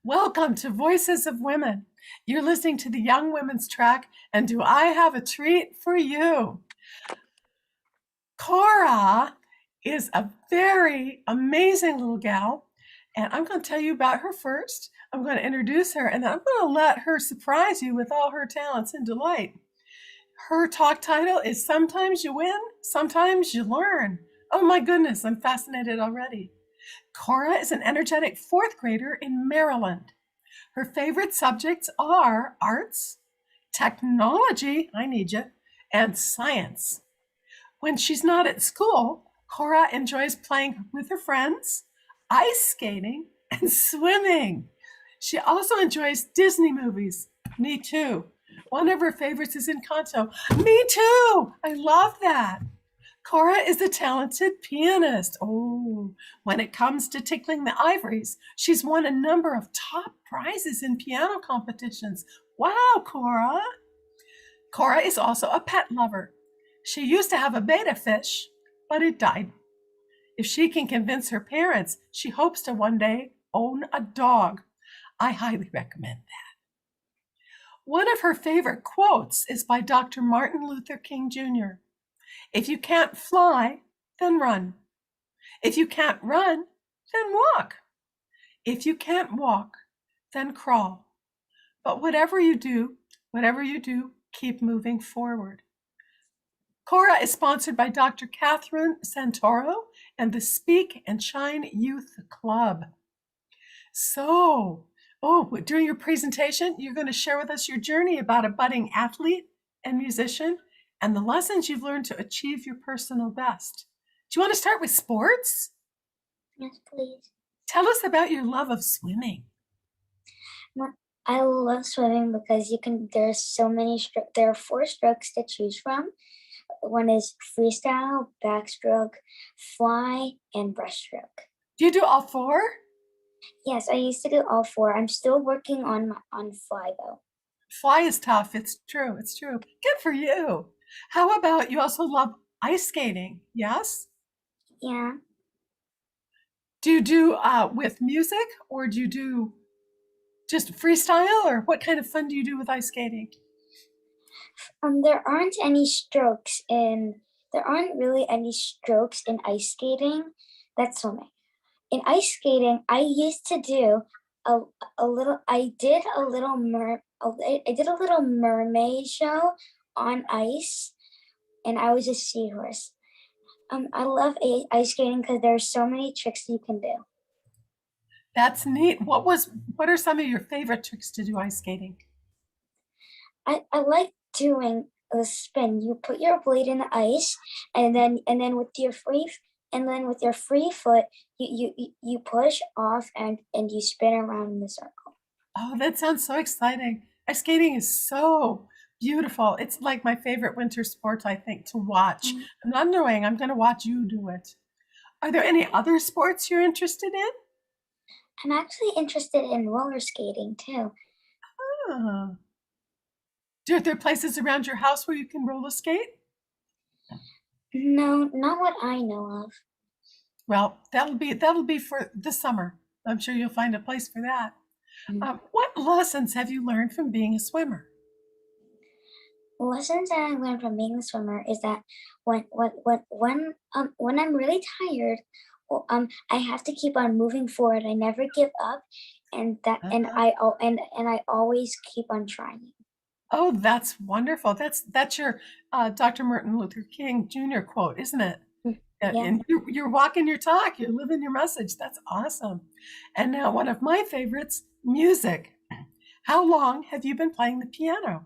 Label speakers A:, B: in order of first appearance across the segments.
A: Welcome to Voices of Women. You're listening to the Young Women's track, and do I have a treat for you? Cora is a very amazing little gal, and I'm going to tell you about her first. I'm going to introduce her, and then I'm going to let her surprise you with all her talents and delight. Her talk title is Sometimes You Win, Sometimes You Learn. Oh my goodness, I'm fascinated already. Cora is an energetic fourth grader in Maryland. Her favorite subjects are arts, technology, I need you, and science. When she's not at school, Cora enjoys playing with her friends, ice skating, and swimming. She also enjoys Disney movies. Me too. One of her favorites is Encanto. Me too. I love that. Cora is a talented pianist. Oh, when it comes to tickling the ivories, she's won a number of top prizes in piano competitions. Wow, Cora. Cora is also a pet lover. She used to have a betta fish, but it died. If she can convince her parents, she hopes to one day own a dog. I highly recommend that. One of her favorite quotes is by Dr. Martin Luther King Jr. If you can't fly, then run. If you can't run, then walk. If you can't walk, then crawl. But whatever you do, keep moving forward. Cora is sponsored by Dr. Catherine Santoro and the Speak and Shine Youth Club. So, during your presentation, you're going to share with us your journey about a budding athlete and musician and the lessons you've learned to achieve your personal best. Do you want to start with sports?
B: Yes, please.
A: Tell us about your love of swimming.
B: I love swimming because there's so many there are four strokes to choose from. One is freestyle, backstroke, fly, and breaststroke.
A: Do you do all four?
B: Yes, I used to do all four. I'm still working on fly though.
A: Fly is tough. It's true. It's true. Good for you. How about you also love ice skating? Yes?
B: Yeah.
A: Do you do with music or do you do just freestyle or what kind of fun do you do with ice skating?
B: There aren't any strokes in there aren't really any strokes in ice skating. That's swimming. In ice skating, I used to do a, a little. I did a little mermaid show on ice, and I was a seahorse. I love ice skating because there's so many tricks you can do.
A: That's neat. What are some of your favorite tricks to do ice skating?
B: I like doing the spin. You put your blade in the ice, and then with your free foot, you push off and you spin around in the circle.
A: Oh, that sounds so exciting. Ice skating is so beautiful. It's like my favorite winter sport, I think, to watch.
B: Mm.
A: I'm not knowing, I'm going to watch you do it. Are there any other sports you're interested in?
B: I'm actually interested in roller skating too.
A: Ah. Are there places around your house where you can roller skate?
B: No, not what I know of.
A: Well, that'll be for the summer. I'm sure you'll find a place for that.
B: Mm.
A: What lessons have you learned from being a swimmer?
B: Lessons that I learned from being a swimmer is that when I'm really tired, I have to keep on moving forward. I never give up, and I always keep on trying.
A: Oh, that's wonderful. That's your Dr. Martin Luther King Jr. quote, isn't it?
B: Mm.
A: And
B: Yeah.
A: you're walking your talk. You're living your message. That's awesome. And now one of my favorites, music. How long have you been playing the piano?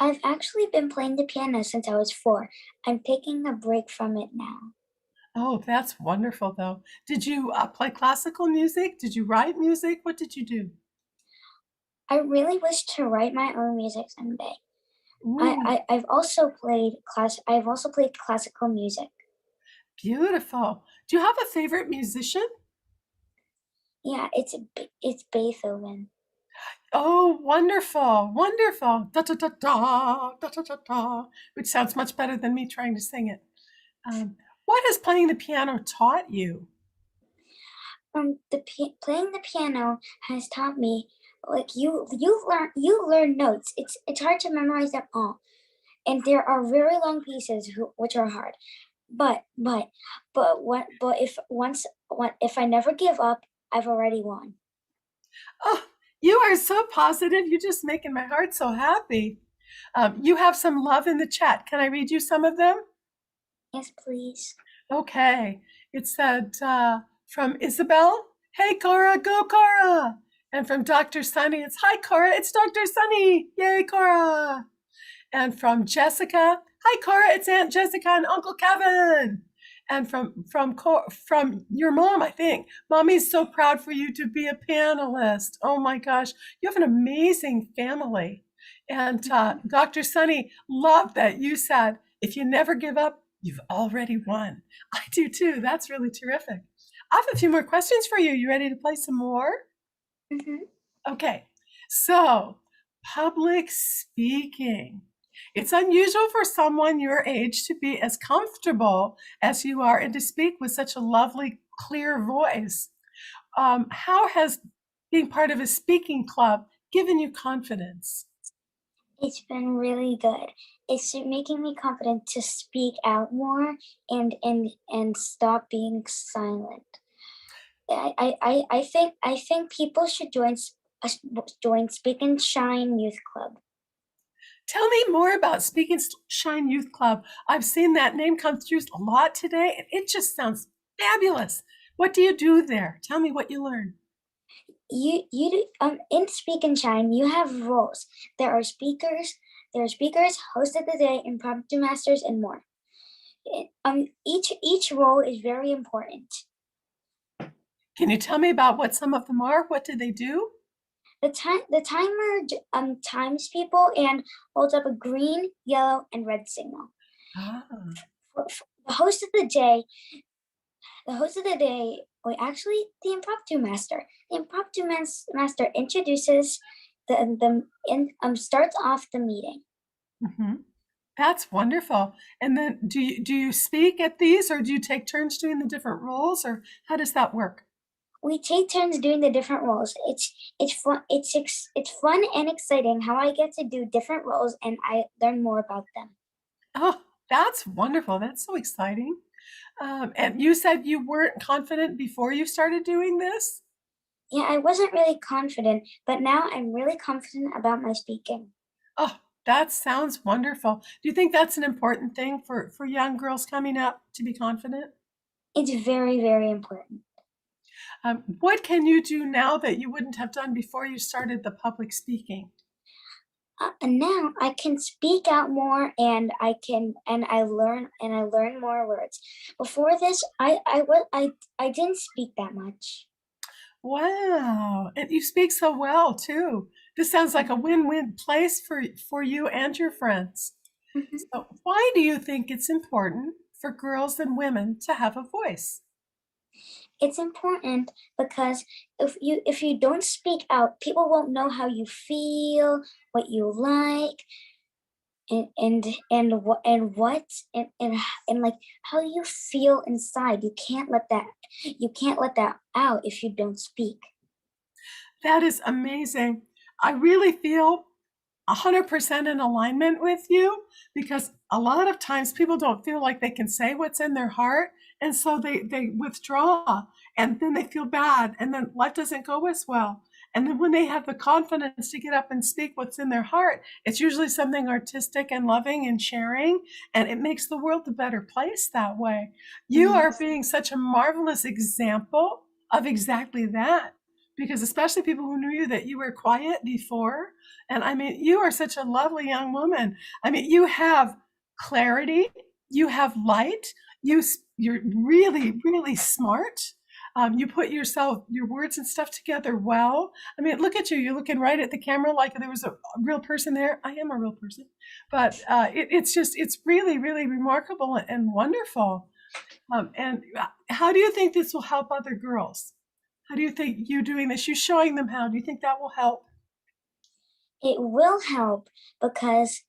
B: I've actually been playing the piano since I was 4. I'm taking a break from it now.
A: Oh, that's wonderful, though. Did you play classical music? Did you write music? What did you do?
B: I really wish to write my own music someday.
A: Ooh,
B: I've also played classical music.
A: beautiful. Do you have a favorite musician?
B: Yeah, it's Beethoven.
A: Oh, wonderful, wonderful. Da da da da da da da da, which sounds much better than me trying to sing it. What has playing the piano taught you?
B: Playing the piano has taught me, like, you learn notes. It's hard to memorize them all, and there are very long pieces which are hard. But if if I never give up, I've already won.
A: Oh, you are so positive. You're just making my heart so happy. You have some love in the chat. Can I read you some of them?
B: Yes, please.
A: Okay. It said from Isabel, "Hey Cora, go Cora!" And from Dr. Sunny, it's "Hi Cora, it's Dr. Sunny! Yay, Cora!" And from Jessica, "Hi Cora, it's Aunt Jessica and Uncle Kevin." And from your mom, I think, "Mommy's so proud for you to be a panelist." Oh my gosh, you have an amazing family. And Dr. Sunny, love that you said, "If you never give up, you've already won." I do too. That's really terrific. I have a few more questions for you. You ready to play some more?
B: Mm-hmm.
A: Okay, so public speaking. It's unusual for someone your age to be as comfortable as you are and to speak with such a lovely, clear voice. How has being part of a speaking club given you confidence?
B: It's been really good. It's making me confident to speak out more and stop being silent. I think people should join Speak and Shine Youth Club.
A: Tell me more about Speak and Shine Youth Club. I've seen that name come through a lot today, and it just sounds fabulous. What do you do there? Tell me what you learn.
B: In Speak and Shine you have roles. There are speakers, host of the day, impromptu masters, and more. Each role is very important.
A: Can you tell me about what some of them are? What do they do?
B: The timer times people and holds up a green, yellow, and red signal.
A: Ah,
B: For the host of the day, wait, actually, the impromptu master. The impromptu master introduces starts off the meeting.
A: mhm. That's wonderful. And then do you speak at these, or do you take turns doing the different roles, or how does that work?
B: We take turns doing the different roles. It's fun. It's fun and exciting how I get to do different roles and I learn more about them.
A: Oh, that's wonderful. That's so exciting. And you said you weren't confident before you started doing this?
B: Yeah, I wasn't really confident, but now I'm really confident about my speaking.
A: Oh, that sounds wonderful. Do you think that's an important thing for young girls coming up to be confident?
B: It's very, very important.
A: What can you do now that you wouldn't have done before you started the public speaking?
B: And now I can speak out more, and I learn more words. Before this, I didn't speak that much.
A: Wow, and you speak so well too. This sounds like a
B: Mhm,
A: win-win place for you and your friends.
B: mhm.
A: So, why do you think it's important for girls and women to have a voice?
B: It's important because if you don't speak out, people won't know how you feel, what you like, and like how you feel inside. You can't let that out if you don't speak.
A: That is amazing. I really feel 100% in alignment with you because a lot of times people don't feel like they can say what's in their heart. And so they withdraw and then they feel bad and then life doesn't go as well. And then when they have the confidence to get up and speak what's in their heart, it's usually something artistic and loving and sharing. And it makes the world a better place that way. You are
B: Yes.
A: being such a marvelous example of exactly that. Because especially people who knew you that you were quiet before, and I mean, you are such a lovely young woman. I mean, you have clarity, you have light, you're really, really smart. You put your words and stuff together well. I mean, look at you. You're looking right at the camera like there was a real person there. I am a real person. But it's really, really remarkable and wonderful. And how do you think this will help other girls? How do you think you doing this, you showing them how, do you think that will help?
B: It will help because,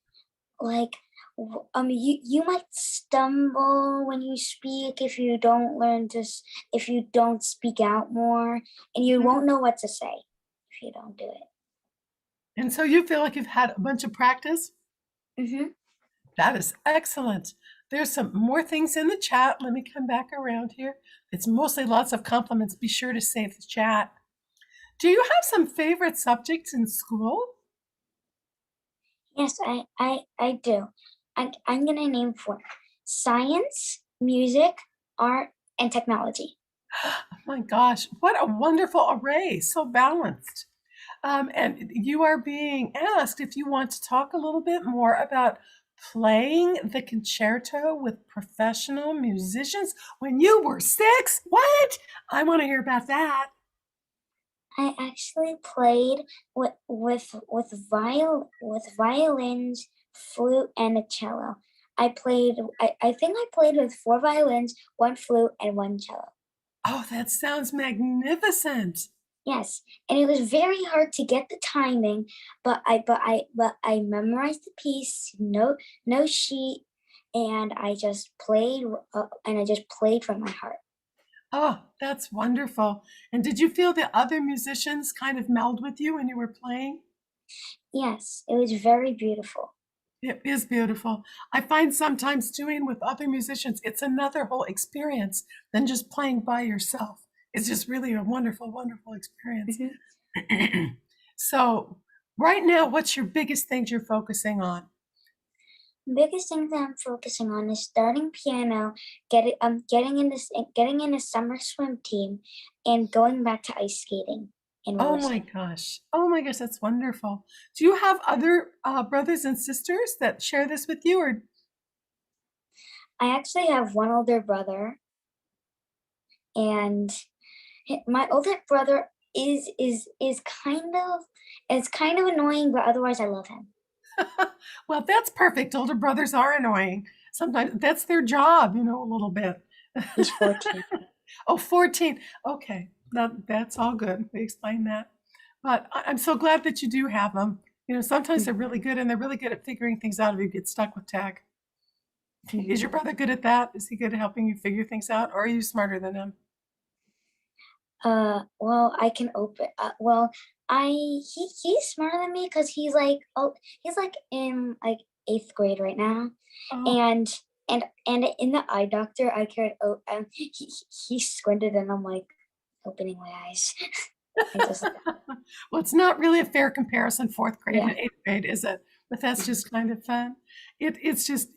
B: like, You might stumble when you speak if you don't if you don't speak out more, and you
A: Mhm.
B: won't know what to say if you don't do it.
A: And so you feel like you've had a bunch of practice?
B: Hmm.
A: That is excellent. There's some more things in the chat. Let me come back around here. It's mostly lots of compliments. Be sure to save the chat. Do you have some favorite subjects in school?
B: Yes, I do. I'm gonna name four: science, music, art, and technology.
A: Oh my gosh, what a wonderful array, so balanced. And you are being asked if you want to talk a little bit more about playing the concerto with professional musicians when you were 6. What? I want to hear about that.
B: I actually played with violins, flute, and a cello. I think I played with four violins, one flute, and one cello.
A: Oh, that sounds magnificent.
B: Yes, and it was very hard to get the timing, but I memorized the piece, no sheet, and I just played from my heart.
A: Oh, that's wonderful. And did you feel the other musicians kind of meld with you when you were playing?
B: Yes, it was very beautiful.
A: It is beautiful. I find sometimes doing with other musicians, it's another whole experience than just playing by yourself. It's just really a wonderful, wonderful experience.
B: Mhm.
A: So, right now, what's your biggest things you're focusing on?
B: Biggest thing that I'm focusing on is starting piano, getting in a summer swim team, and going back to ice skating and
A: Oh
B: roller
A: my
B: skating.
A: gosh. Oh my gosh, that's wonderful. Do you have other brothers and sisters that share this with you? Or
B: I actually have one older brother, and my older brother is kind of annoying, but otherwise I love him.
A: well, that's perfect. Older brothers are annoying. Sometimes that's their job, a little bit.
B: He's 14.
A: Oh, 14. Okay. That's all good. We explained that. But I'm so glad that you do have them. Sometimes they're really good and they're really good at figuring things out if you get stuck with tag. Is your brother good at that? Is he good at helping you figure things out? Or are you smarter than him?
B: Well, I can open. He's smarter than me because he's like in like eighth grade right now,
A: Oh.
B: and and in the eye doctor I could he squinted and I'm like opening my eyes. I just
A: Well, it's not really a fair comparison, fourth grade
B: Yeah.
A: and eighth grade, is it? But that's just kind of fun. It's just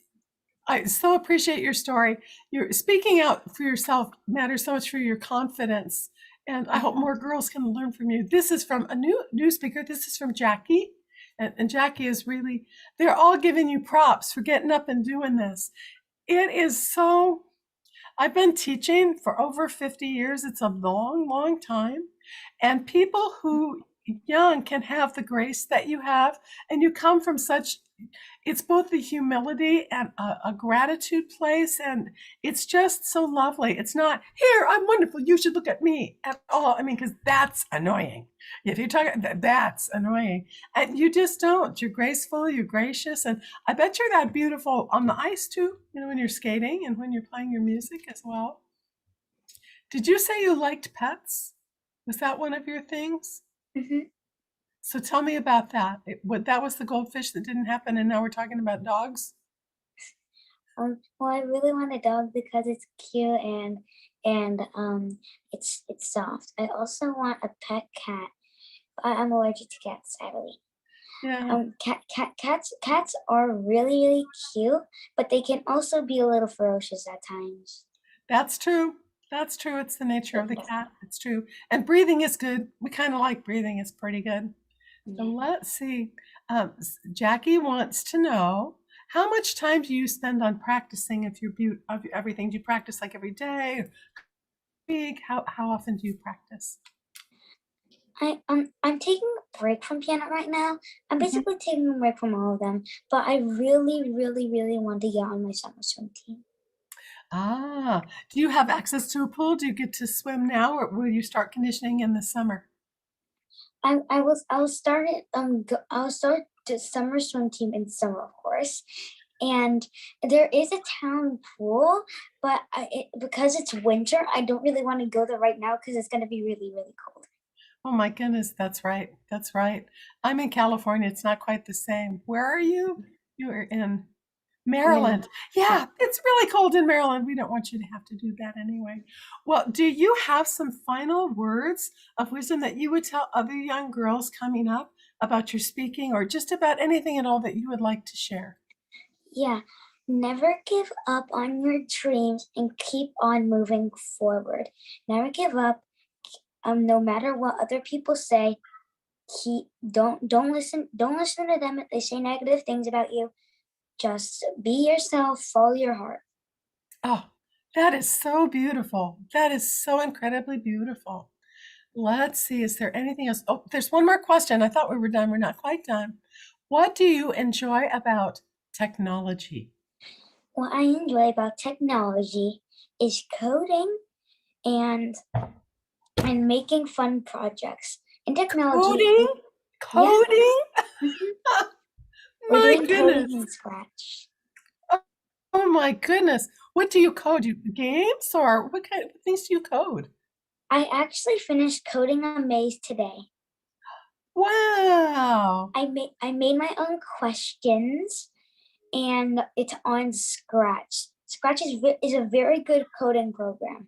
A: I so appreciate your story. You're speaking out for yourself matters so much for your confidence. And I hope
B: Mhm.
A: more girls can learn from you. This is from a new speaker. This is from Jackie. And Jackie is really, they're all giving you props for getting up and doing this. It is so I've been teaching for over 50 years. It's a long, long time. And people who young can have the grace that you have, and you come from such, it's both the humility and a gratitude place. And it's just so lovely. It's not, here, I'm wonderful. You should look at me at all. I mean, because that's annoying. If you're talking, that's annoying. And you just don't. You're graceful, you're gracious. And I bet you're that beautiful on the ice too, when you're skating and when you're playing your music as well. Did you say you liked pets? Was that one of your things?
B: Mhm.
A: So tell me about that. That was the goldfish that didn't happen, and now we're talking about dogs?
B: Well, I really want a dog because it's cute and it's soft. I also want a pet cat, but I'm allergic to cats, sadly.
A: Yeah,
B: Cats are really, really cute, but they can also be a little ferocious at times.
A: that's true. That's true. It's the nature of the
B: Yeah.
A: cat. It's true. And breathing is good. We kind of like breathing. It's pretty good. So
B: Yeah.
A: let's see. Jackie wants to know how much time do you spend on practicing of everything? Do you practice like every day, week? How often do you practice?
B: I'm taking a break from piano right now. I'm
A: Mhm.
B: basically taking a break from all of them, but I really, really, really want to get on my summer swim team.
A: Ah, do you have access to a pool? Do you get to swim now, or will you start conditioning in the summer?
B: I'll start the summer swim team in summer, of course, and there is a town pool, but because it's winter, I don't really want to go there right now because it's going to be really, really cold.
A: Oh my goodness, that's right. That's right. I'm in California. It's not quite the same. Where are you? You are in
B: Maryland.
A: Maryland.
B: Yeah.
A: Yeah, it's really cold in Maryland. We don't want you to have to do that anyway. Well, do you have some final words of wisdom that you would tell other young girls coming up about your speaking or just about anything at all that you would like to share?
B: Yeah. Never give up on your dreams and keep on moving forward. Never give up. No matter what other people say, keep don't listen to them if they say negative things about you. Just be yourself, follow your heart.
A: Oh, that is so beautiful. That is so incredibly beautiful. Let's see, is there anything else? Oh, there's one more question. I thought we were done. We're not quite done. What do you enjoy about technology?
B: What I enjoy about technology is coding and making fun projects. In technology,
A: Coding?
B: yeah,
A: Coding?
B: mhm, we're
A: My
B: doing coding
A: goodness.
B: in Scratch.
A: Oh my goodness. What do you code? You games or what kind of things do you code?
B: I actually finished coding a maze today.
A: Wow.
B: I made my own questions, and it's on Scratch. Scratch is a very good coding program.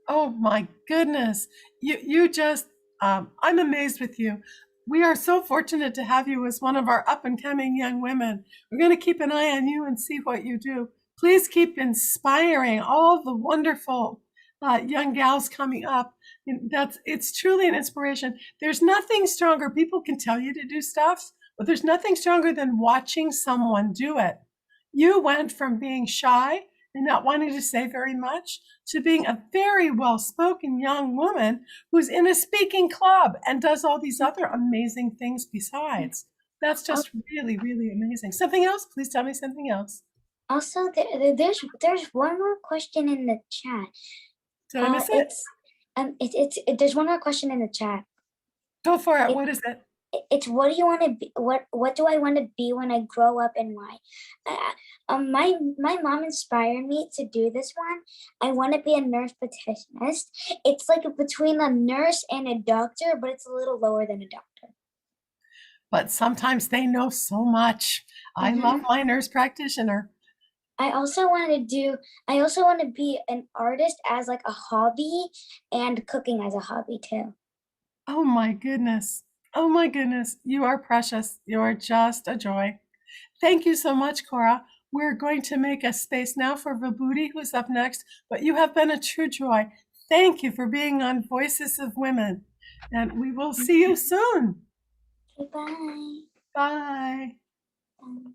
A: Oh my goodness. You just I'm amazed with you. We are so fortunate to have you as one of our up and coming young women. We're going to keep an eye on you and see what you do. Please keep inspiring all the wonderful young gals coming up. That's it's truly an inspiration. There's nothing stronger. People can tell you to do stuff, but there's nothing stronger than watching someone do it. You went from being shy and not wanting to say very much to being a very well spoken young woman who's in a speaking club and does all these other amazing things besides. That's
B: Al-
A: just really, really amazing. Something else? Please tell me something else.
B: Also, there's one more question in the chat.
A: Did I miss it?
B: There's one more question in the chat.
A: Go for it.
B: It,
A: What is it?
B: it's what do you want to be? What do I want to be when I grow up and why? My mom inspired me to do this one. I want to be a nurse practitionist. It's like between a nurse and a doctor, but it's a little lower than a doctor.
A: But sometimes they know so much. I love
B: Hmm.
A: my nurse practitioner.
B: I also want to do. I also want to be an artist as like a hobby, and cooking as a hobby too.
A: Oh my goodness. Oh my goodness. You are precious. You are just a joy. Thank you so much, Cora. We're going to make a space now for Vibhuti, who's up next, but you have been a true joy. Thank you for being on Voices of Women, and we will see you soon.
B: Okay, bye.
A: Bye.
B: Bye.